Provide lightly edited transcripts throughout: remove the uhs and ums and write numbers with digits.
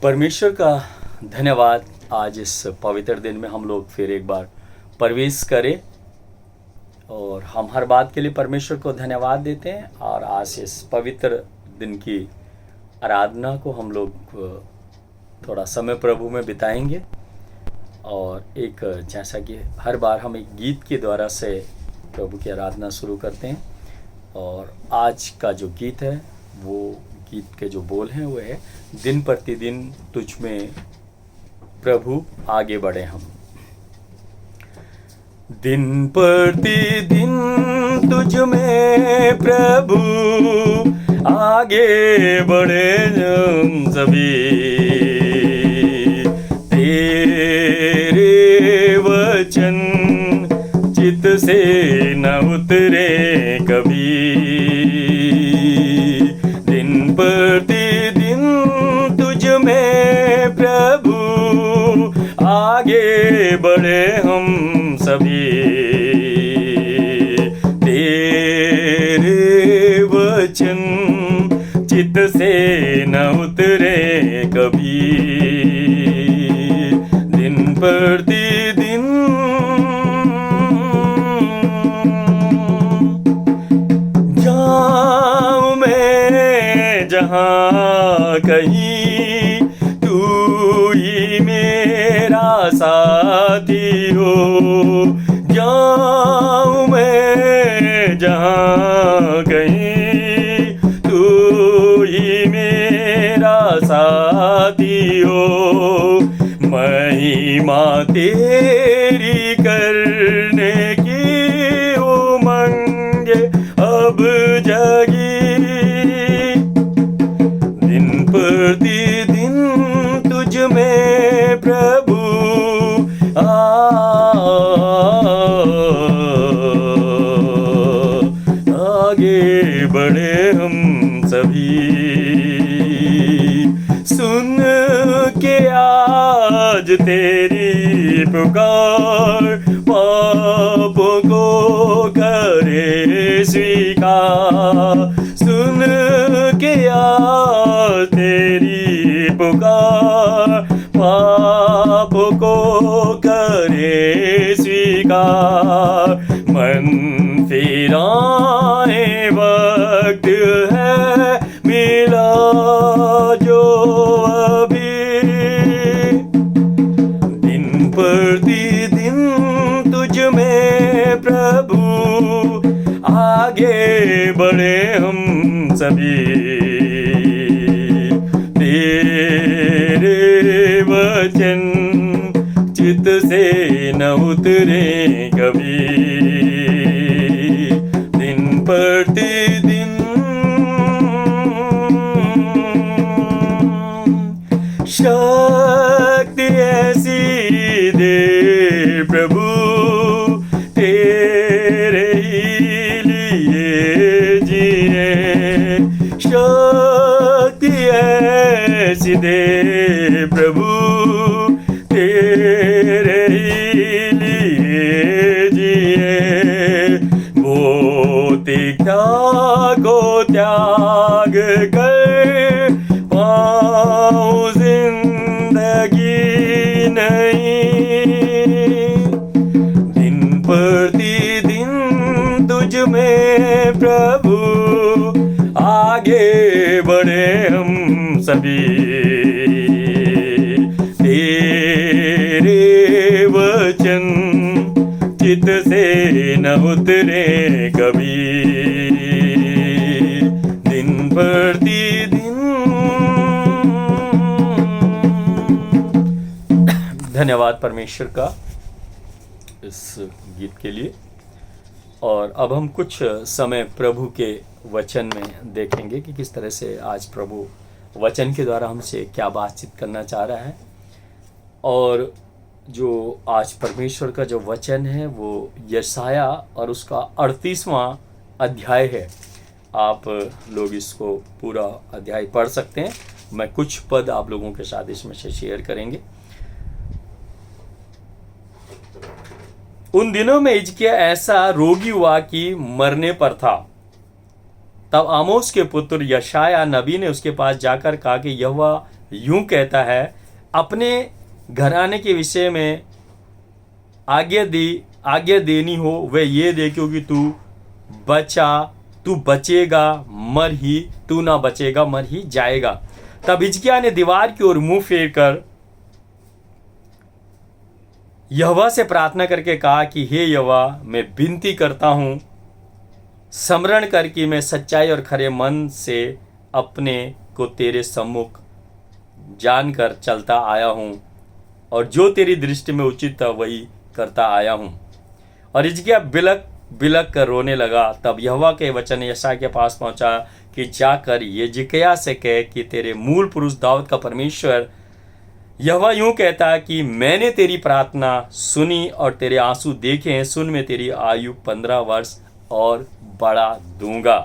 परमेश्वर का धन्यवाद। आज इस पवित्र दिन में हम लोग फिर एक बार प्रवेश करें और हम हर बात के लिए परमेश्वर को धन्यवाद देते हैं। और आज इस पवित्र दिन की आराधना को हम लोग थोड़ा समय प्रभु में बिताएंगे। और एक जैसा कि हर बार हम एक गीत के द्वारा से प्रभु की आराधना शुरू करते हैं। और आज का जो गीत है वो गीत के जो बोल हैं वो है, दिन प्रतिदिन तुझ में प्रभु आगे बढ़े हम। दिन प्रतिदिन तुझ में प्रभु आगे बढ़े हम सभी, तेरे वचन चित से न उतरे कभी। दिन प्रतिदिन तुझ में प्रभु आगे बढ़े हम सभी, तेरे वचन चित से न उतरे कभी। दिन प्रतिदिन जाऊं मैं जहाँ कहीं, तू ही मेरा साथी हो। जाऊं मैं जहाँ कहीं, तू ही मेरा साथी हो। महिमा तेरी करने की उमंग अब जगी। दिन प्रतिदिन तुझ में प्रभु आगे बढ़े हम सभी। सुन के आज तेरी पुकार, पापों को करे स्वीकार। सुन के आज तेरी पुकार, पापों को करे स्वीकार। मन फिराए वक्त है मिला जो अभी। दिन प्रतिदिन तुझ में प्रभु आगे बढ़े हम सभी, तेरे वचन चित से न उतरे कभी। दिन प्रतिदिन शक्ति ऐसी दे प्रभु, तेरे ही लिए जिए। शक्ति ऐसी दे प्रभु, तेरे ही लिए जिए। भौतिकता को त्याग कर पाऊं जिंदगी नहीं। दिन प्रतिदिन तुझ में प्रभु आगे बढ़े हम सभी, तेरे वचन चित से न उतरे कभी। दिन प्रतिदिन। धन्यवाद परमेश्वर का इस गीत के लिए। और अब हम कुछ समय प्रभु के वचन में देखेंगे कि किस तरह से आज प्रभु वचन के द्वारा हमसे क्या बातचीत करना चाह रहा है। और जो आज परमेश्वर का जो वचन है वो यशाया और उसका 38वां अध्याय है। आप लोग इसको पूरा अध्याय पढ़ सकते हैं। मैं कुछ पद आप लोगों के साथ इसमें से शेयर करेंगे। उन दिनों में हिजकिय्याह ऐसा रोगी हुआ कि मरने पर था। तब आमोस के पुत्र यशायाह नबी ने उसके पास जाकर कहा कि यहोवा यूं कहता है, अपने घराने के विषय में आज्ञा देनी हो वह ये दे, क्योंकि तू बचेगा मर ही, तू ना बचेगा मर ही जाएगा। तब हिजकिय्याह ने दीवार की ओर मुंह फेर कर यहोवा से प्रार्थना करके कहा कि हे यहोवा, मैं विनती करता हूं, स्मरण कर कि मैं सच्चाई और खरे मन से अपने को तेरे सम्मुख जानकर चलता आया हूं, और जो तेरी दृष्टि में उचित था वही करता आया हूं। और हिजकिय्याह बिलक कर रोने लगा। तब यहोवा के वचन यशायाह के पास पहुंचा कि जाकर हिजकिय्याह से कह कि तेरे मूल पुरुष दाऊद का परमेश्वर यहोवा यूं कहता है कि मैंने तेरी प्रार्थना सुनी और तेरे आंसू देखे हैं। सुन, मैं तेरी आयु 15 वर्ष और बढ़ा दूंगा।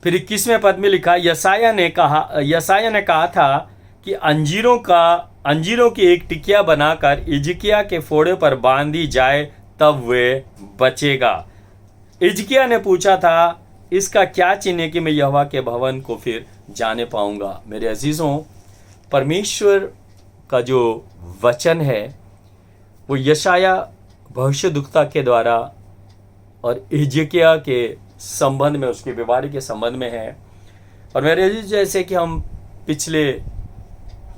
फिर 21वें पद में लिखा, यशायाह ने कहा था कि अंजीरों की एक टिकिया बनाकर हिजकिय्याह के फोड़े पर बांधी जाए, तब वे बचेगा। हिजकिय्याह ने पूछा था, इसका क्या चिन्ह है कि मैं यहोवा के भवन को फिर जाने पाऊंगा। मेरे अजीजों, परमेश्वर का जो वचन है वो यशायाह भविष्यद्वक्ता के द्वारा और हिजकिय्याह के संबंध में, उसके बीमारी के संबंध में है। और मेरे अजीज, जैसे कि हम पिछले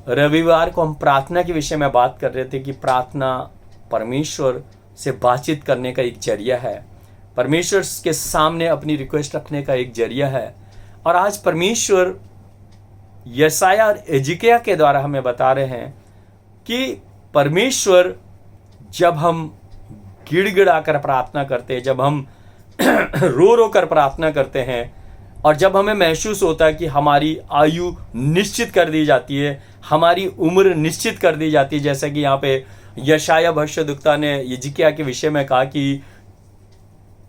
रविवार को हम प्रार्थना के विषय में बात कर रहे थे कि प्रार्थना परमेश्वर से बातचीत करने का एक जरिया है, परमेश्वर के सामने अपनी रिक्वेस्ट रखने का एक जरिया है। और आज परमेश्वर यशायाह और हिजकिय्याह के द्वारा हमें बता रहे हैं कि परमेश्वर जब हम गिड़गिड़ा कर प्रार्थना करते हैं, जब हम रो कर प्रार्थना करते हैं, और जब हमें महसूस होता है कि हमारी आयु निश्चित कर दी जाती है, हमारी उम्र निश्चित कर दी जाती है, जैसे कि यहाँ पे यशायाह भविष्यद्वक्ता ने हिजकिय्याह के विषय में कहा कि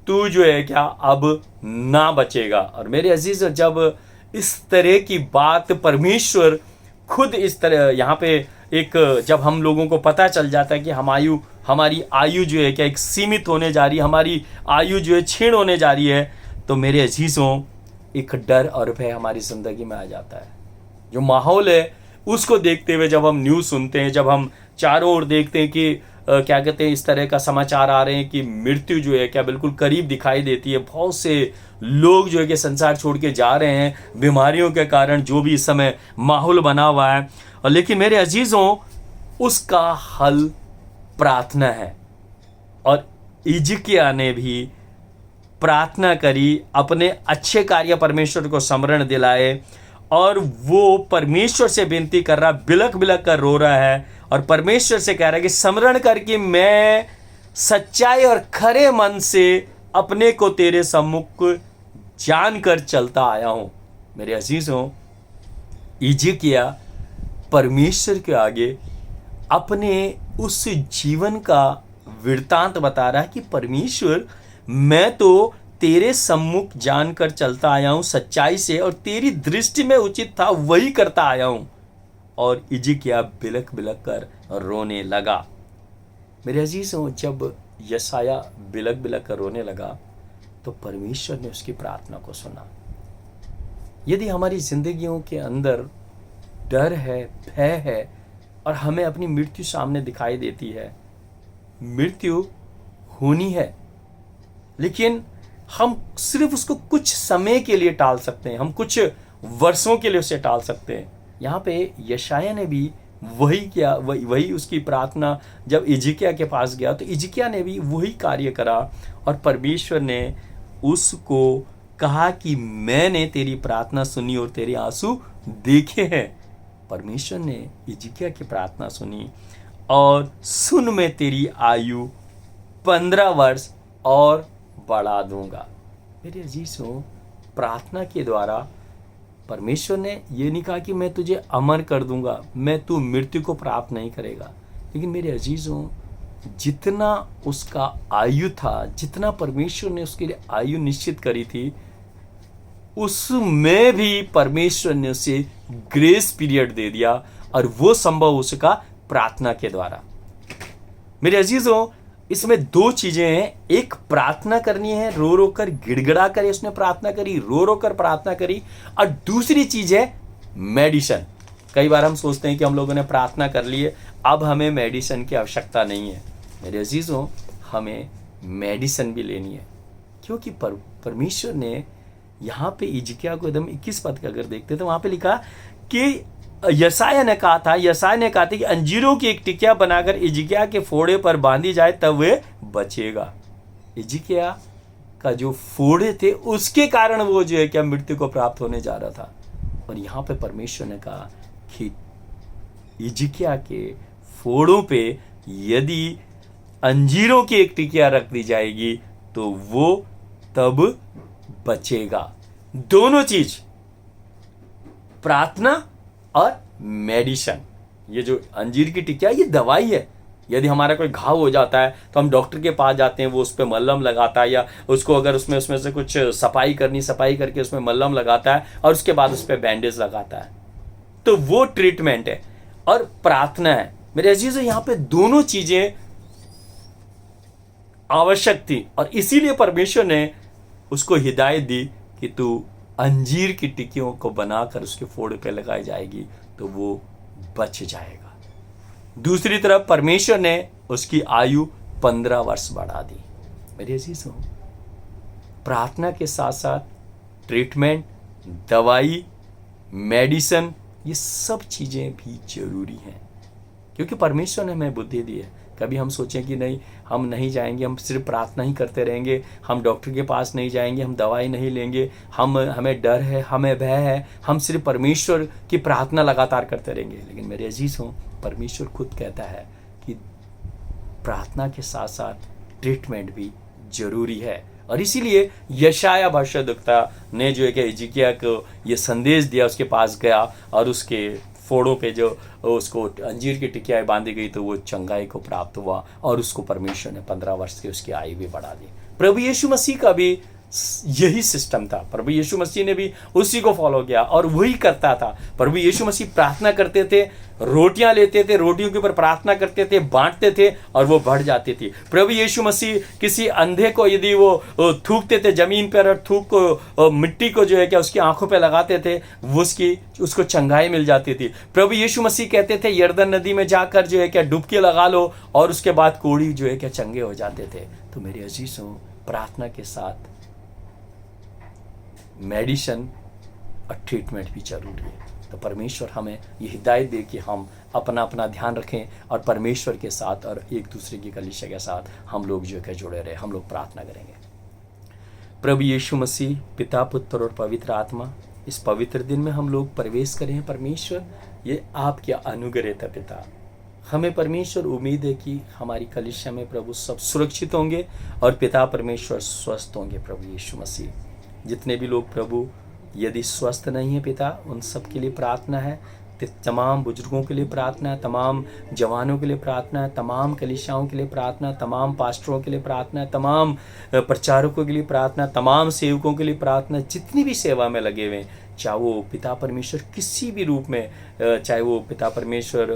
तू जो है क्या अब ना बचेगा। और मेरे अजीज, जब इस तरह की बात परमेश्वर खुद इस तरह यहाँ पे जब हम लोगों को पता चल जाता है कि हमारी आयु जो है क्या एक सीमित होने जा रही है, हमारी आयु जो है क्षीण होने जा रही है, तो मेरे अजीजों एक डर और भय हमारी जिंदगी में आ जाता है। जो माहौल है उसको देखते हुए जब हम न्यूज़ सुनते हैं, जब हम चारों ओर देखते हैं कि क्या कहते हैं, इस तरह का समाचार आ रहे हैं कि मृत्यु जो है क्या बिल्कुल करीब दिखाई देती है, बहुत से लोग जो है कि संसार छोड़ के जा रहे हैं बीमारियों के कारण, जो भी इस समय माहौल बना हुआ है। और लेकिन मेरे अजीजों, उसका हल प्रार्थना है। और हिजकिय्याह ने भी प्रार्थना करी, अपने अच्छे कार्य परमेश्वर को स्मरण दिलाए, और वो परमेश्वर से विनती कर रहा, बिलक कर रो रहा है, और परमेश्वर से कह रहा है कि स्मरण कर कि मैं सच्चाई और खरे मन से अपने को तेरे सम्मुख जानकर चलता आया हूं। मेरे अजीजों, हिजकिय्याह परमेश्वर के आगे अपने उस जीवन का वृत्तांत बता रहा है कि परमेश्वर, मैं तो तेरे सम्मुख जानकर चलता आया हूं सच्चाई से, और तेरी दृष्टि में उचित था वही करता आया हूं। और हिजकिय्याह बिलक कर रोने लगा। मेरे अजीजों, जब यशायाह बिलक कर रोने लगा तो परमेश्वर ने उसकी प्रार्थना को सुना। यदि हमारी जिंदगियों के अंदर डर है, भय है, और हमें अपनी मृत्यु सामने दिखाई देती है, मृत्यु होनी है, लेकिन हम सिर्फ उसको कुछ समय के लिए टाल सकते हैं, हम कुछ वर्षों के लिए उसे टाल सकते हैं। यहाँ पे यशायाह ने भी वही किया, वही उसकी प्रार्थना जब हिजकिय्याह के पास गया तो हिजकिय्याह ने भी वही कार्य करा, और परमेश्वर ने उसको कहा कि मैंने तेरी प्रार्थना सुनी और तेरे आंसू देखे हैं। परमेश्वर ने हिजकिय्याह की प्रार्थना सुनी, और सुन, मैं तेरी आयु 15 वर्ष और बढ़ा दूंगा। मेरे अजीजों, प्रार्थना के द्वारा परमेश्वर ने ये नहीं कहा कि मैं तुझे अमर कर दूंगा, मैं तू मृत्यु को प्राप्त नहीं करेगा। लेकिन मेरे अजीजों, जितना उसका आयु था, जितना परमेश्वर ने उसके लिए आयु निश्चित करी थी, उसमें भी परमेश्वर ने उसे ग्रेस पीरियड दे दिया, और वो संभव उसका प्रार्थना के द्वारा। मेरे अजीजों, इसमें दो चीजें हैं, एक प्रार्थना करनी है, रो कर गिड़गिड़ा कर उसने प्रार्थना करी, रो कर प्रार्थना करी, और दूसरी चीज है मेडिसिन। कई बार हम सोचते हैं कि हम लोगों ने प्रार्थना कर ली है, अब हमें मेडिसिन की आवश्यकता नहीं है। मेरे अजीजों, हमें मेडिसिन भी लेनी है, क्योंकि परमेश्वर ने यहाँ पे हिजकिय्याह को एकदम 21 पद का अगर देखते तो वहाँ पे लिखा कि यशायाह ने कहा था कि अंजीरों की एक टिकिया बनाकर हिजकिय्याह के फोड़े पर बांधी जाए तब वे बचेगा। हिजकिय्याह का जो फोड़े थे उसके कारण वो जो है क्या मृत्यु को प्राप्त होने जा रहा था। और यहाँ पे परमेश्वर ने कहा कि हिजकिय्याह के फोड़ों पे यदि अंजीरों की एक टिकिया रख दी जाएगी तो वो तब बचेगा। दोनों चीज, प्रार्थना और मेडिसिन। ये जो अंजीर की टिकिया ये दवाई है। यदि हमारा कोई घाव हो जाता है तो हम डॉक्टर के पास जाते हैं, वो उस पर मल्लम लगाता है, या उसको अगर उसमें से कुछ सफाई करके उसमें मल्लम लगाता है और उसके बाद उस पर बैंडेज लगाता है, तो वो ट्रीटमेंट है। और प्रार्थना है। मेरे अजीजों, यहाँ पे दोनों चीजें आवश्यक थी और इसीलिए परमेश्वर ने उसको हिदायत दी कि तू अंजीर की टिक्कियों को बनाकर उसके फोड़े पे लगाई जाएगी तो वो बच जाएगा। दूसरी तरफ परमेश्वर ने उसकी आयु 15 वर्ष बढ़ा दी। मेरे अजीजों, प्रार्थना के साथ साथ ट्रीटमेंट, दवाई, मेडिसिन, ये सब चीजें भी जरूरी हैं, क्योंकि परमेश्वर ने हमें बुद्धि दी है। कभी हम सोचें कि नहीं, हम नहीं जाएंगे, हम सिर्फ प्रार्थना ही करते रहेंगे, हम डॉक्टर के पास नहीं जाएंगे, हम दवाई नहीं लेंगे, हमें डर है, हमें भय है, हम सिर्फ परमेश्वर की प्रार्थना लगातार करते रहेंगे। लेकिन मेरे अजीज हों, परमेश्वर खुद कहता है कि प्रार्थना के साथ साथ ट्रीटमेंट भी जरूरी है। और इसीलिए यशायाह भविष्यद्वक्ता ने जो है कि हिजकिय्याह को ये संदेश दिया, उसके पास गया और उसके फोड़ों पे जो उसको अंजीर की टिकियाएं बांधी गई तो वो चंगाई को प्राप्त हुआ और उसको परमेश्वर ने 15 वर्ष की उसकी आयु भी बढ़ा दी। प्रभु यीशु मसीह का भी यही सिस्टम था। प्रभु यीशु मसीह ने भी उसी को फॉलो किया और वही करता था। प्रभु यीशु मसीह प्रार्थना करते थे, रोटियां लेते थे, रोटियों के ऊपर प्रार्थना करते थे, बांटते थे और वो बढ़ जाती थी। प्रभु यीशु मसीह किसी अंधे को यदि वो थूकते थे जमीन पर और थूक को मिट्टी को जो है क्या उसकी आंखों पे लगाते थे, वो उसको चंगाई मिल जाती थी। प्रभु यीशु मसीह कहते थे यरदन नदी में जाकर जो है क्या डुबकी लगा लो और उसके बाद कोढ़ी जो है क्या चंगे हो जाते थे। तो मेरे अजीजों, प्रार्थना के साथ मेडिसिन और ट्रीटमेंट भी जरूरी है। तो परमेश्वर हमें ये हिदायत दे कि हम अपना अपना ध्यान रखें और परमेश्वर के साथ और एक दूसरे की कलीसिया के साथ हम लोग जो है जुड़े रहे, हम लोग प्रार्थना करेंगे। प्रभु यीशु मसीह, पिता, पुत्र और पवित्र आत्मा, इस पवित्र दिन में हम लोग प्रवेश करें। परमेश्वर, ये आपके अनुग्रह था पिता। हमें परमेश्वर उम्मीद है कि हमारी कलीसिया में प्रभु सब सुरक्षित होंगे और पिता परमेश्वर स्वस्थ होंगे। प्रभु यीशु मसीह, जितने भी लोग प्रभु यदि स्वस्थ नहीं है पिता, उन सब के लिए प्रार्थना है। तमाम बुजुर्गों के लिए प्रार्थना है, तमाम जवानों के लिए प्रार्थना है, तमाम कलीसियाओं के लिए प्रार्थना है, तमाम पास्टरों के लिए प्रार्थना है, तमाम प्रचारकों के लिए प्रार्थना है, तमाम सेवकों के लिए प्रार्थना है, जितनी भी सेवा में लगे हुए हैं, चाहे वो पिता परमेश्वर किसी भी रूप में, चाहे वो पिता परमेश्वर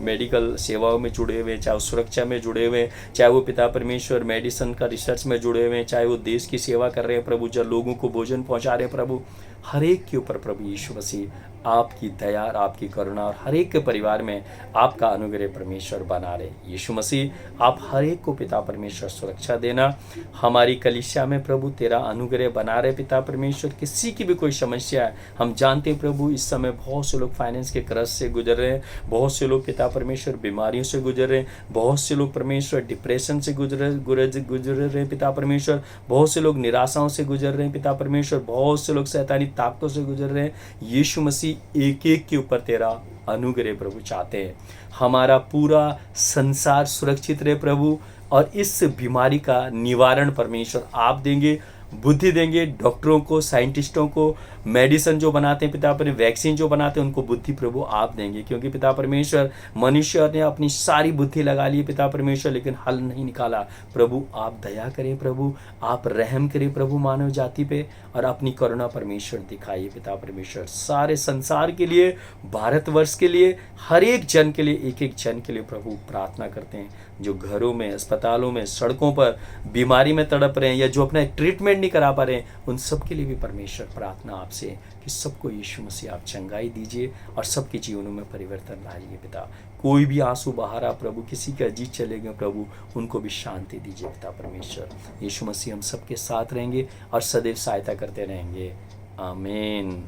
मेडिकल सेवाओं में जुड़े हुए, चाहे वो सुरक्षा में जुड़े हुए, चाहे वो पिता परमेश्वर मेडिसिन का रिसर्च में जुड़े हुए, चाहे वो देश की सेवा कर रहे हैं प्रभु, जो लोगों को भोजन पहुंचा रहे हैं प्रभु, हर एक के ऊपर प्रभु यीशु मसीह आपकी दया और आपकी करुणा और हर एक के परिवार में आपका अनुग्रह परमेश्वर बना रहे। यीशु मसीह, आप हर एक को पिता परमेश्वर सुरक्षा देना। हमारी कलीसिया में प्रभु तेरा अनुग्रह बना रहे पिता परमेश्वर। किसी की भी कोई समस्या है, हम जानते हैं प्रभु इस समय बहुत से लोग फाइनेंस के कर्ज से गुजर रहे हैं, बहुत से लोग पिता परमेश्वर बीमारियों से गुजर रहे हैं, बहुत से लोग परमेश्वर डिप्रेशन से गुजर रहे हैं पिता परमेश्वर, बहुत से लोग निराशाओं से गुजर रहे हैं पिता परमेश्वर, बहुत से लोग शैतानी ताकतों से गुजर रहे हैं। यीशु मसीह, एक एक के ऊपर तेरा अनुग्रह प्रभु चाहते हैं। हमारा पूरा संसार सुरक्षित रहे प्रभु, और इस बीमारी का निवारण परमेश्वर आप देंगे, बुद्धि देंगे डॉक्टरों को, साइंटिस्टों को, मेडिसिन जो बनाते हैं पिता परमेश्वर, वैक्सीन जो बनाते हैं उनको बुद्धि प्रभु आप देंगे, क्योंकि पिता परमेश्वर मनुष्य ने अपनी सारी बुद्धि लगा ली पिता परमेश्वर, लेकिन हल नहीं निकाला। प्रभु आप दया करें प्रभु, आप रहम करें प्रभु मानव जाति पे, और अपनी करुणा परमेश्वर दिखाइए पिता परमेश्वर। सारे संसार के लिए, भारतवर्ष के लिए, हर एक जन के लिए, एक एक जन के लिए प्रभु प्रार्थना करते हैं। जो घरों में, अस्पतालों में, सड़कों पर बीमारी में तड़प रहे हैं या जो अपना ट्रीटमेंट नहीं करा पा रहे हैं, उन सब के लिए भी परमेश्वर प्रार्थना आपसे कि सबको यीशु मसीह आप चंगाई दीजिए और सबके जीवनों में परिवर्तन लाइए पिता। कोई भी आंसू बहा रहा प्रभु, किसी का जी चले गए प्रभु, उनको भी शांति दीजिए पिता परमेश्वर। यीशु मसीह हम सबके साथ रहेंगे और सदैव सहायता करते रहेंगे। आमीन।